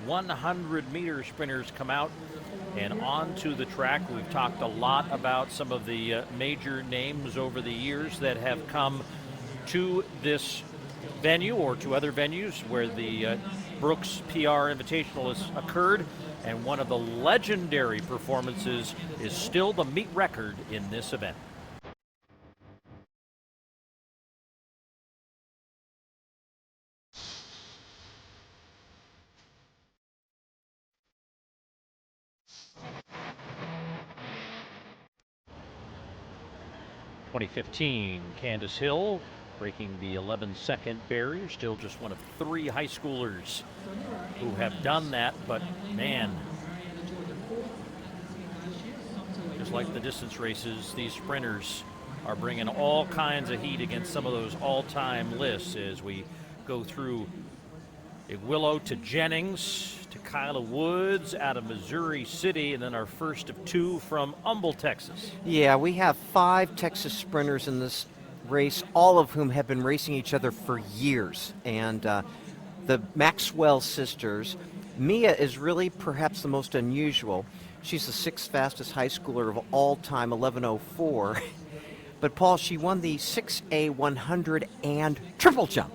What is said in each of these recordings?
100-meter sprinters come out and onto the track. We've talked a lot about some of the major names over the years that have come to this venue or to other venues where the Brooks PR Invitational has occurred, and one of the legendary performances is still the meet record in this event. (2015) Candace Hill breaking the 11-second barrier, still just one of 3 high schoolers who have done that, but man, just like the distance races, these sprinters are bringing all kinds of heat against some of those all-time lists as we go through Willow to Jennings to Kyla Woods out of Missouri City, and then our first of 2 from Humble, Texas. Yeah, we have 5 Texas sprinters in this race, all of whom have been racing each other for years. And the Maxwell sisters, Mia is really perhaps the most unusual. She's the 6th fastest high schooler of all time, 11:04. But Paul, she won the 6A 100 and triple jump.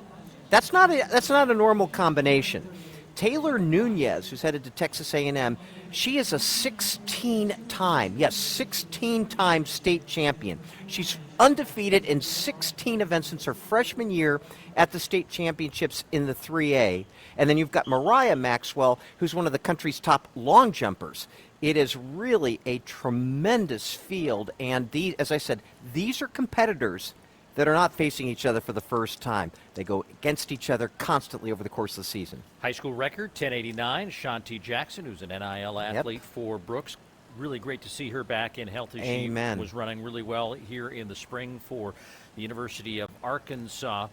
That's not a normal combination. Taylor Nunez, who's headed to Texas A&M, she is a 16-time state champion. She's undefeated in 16 events since her freshman year at the state championships in the 3A. And then you've got Mariah Maxwell, who's one of the country's top long jumpers. It is really a tremendous field, and as I said, these are competitors that are not facing each other for the first time. They go against each other constantly over the course of the season. High school record, 1089. Shanti Jackson, who's an NIL athlete for Brooks. Really great to see her back in healthy. Amen. She was running really well here in the spring for the University of Arkansas.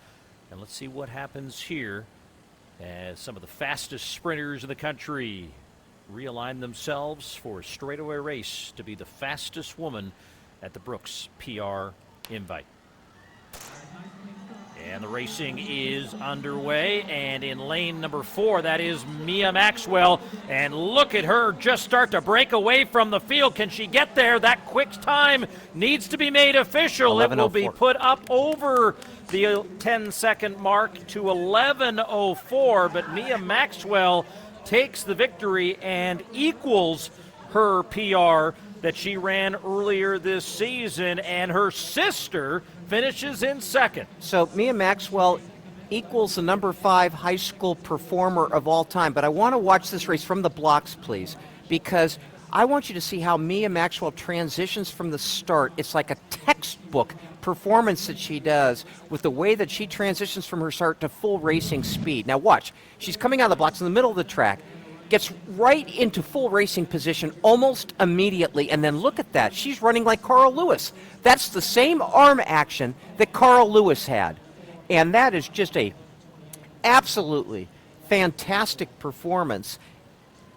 And let's see what happens here as some of the fastest sprinters in the country realign themselves for a straightaway race to be the fastest woman at the Brooks PR Invite. And the racing is underway, and in lane number 4, that is Mia Maxwell. And look at her just start to break away from the field. Can she get there? That quick time needs to be made official. It will be put up over the 10-second mark to 11:04, but Mia Maxwell takes the victory and equals her PR that she ran earlier this season, and her sister finishes in second. So Mia Maxwell equals the number 5 high school performer of all time. But I want to watch this race from the blocks, please, because I want you to see how Mia Maxwell transitions from the start. It's like a textbook performance that she does with the way that she transitions from her start to full racing speed. Now watch. She's coming out of the blocks in the middle of the track, gets right into full racing position almost immediately, and then look at that. She's running like Carl Lewis. That's the same arm action that Carl Lewis had. And that is just a absolutely fantastic performance.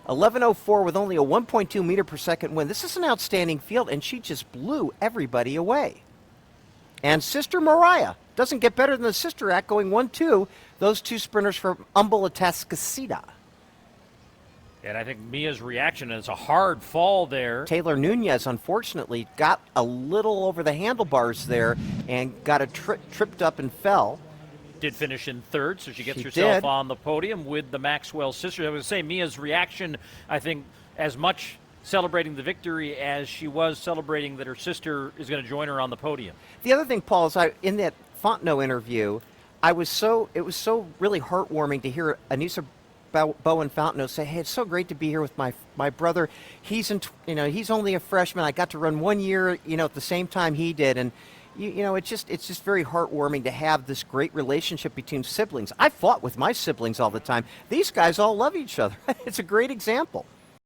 11:04 with only a 1.2 meter per second win. This is an outstanding field, and she just blew everybody away. And Sister Mariah doesn't get better than the Sister Act, going 1-2. Those 2 sprinters from Humble, Atascocita. And I think Mia's reaction is a hard fall there. Taylor Nunez, unfortunately, got a little over the handlebars there and got tripped up and fell. Did finish in third, so she gets herself on the podium with the Maxwell sisters. I was saying Mia's reaction, I think, as much celebrating the victory as she was celebrating that her sister is going to join her on the podium. The other thing, Paul, is in that Fontenot interview, it was so really heartwarming to hear Anissa Bowen Fontenot say, "Hey, it's so great to be here with my brother. He's only a freshman. I got to run 1 year, at the same time he did." And it's just very heartwarming to have this great relationship between siblings. I fought with my siblings all the time. These guys all love each other. It's a great example.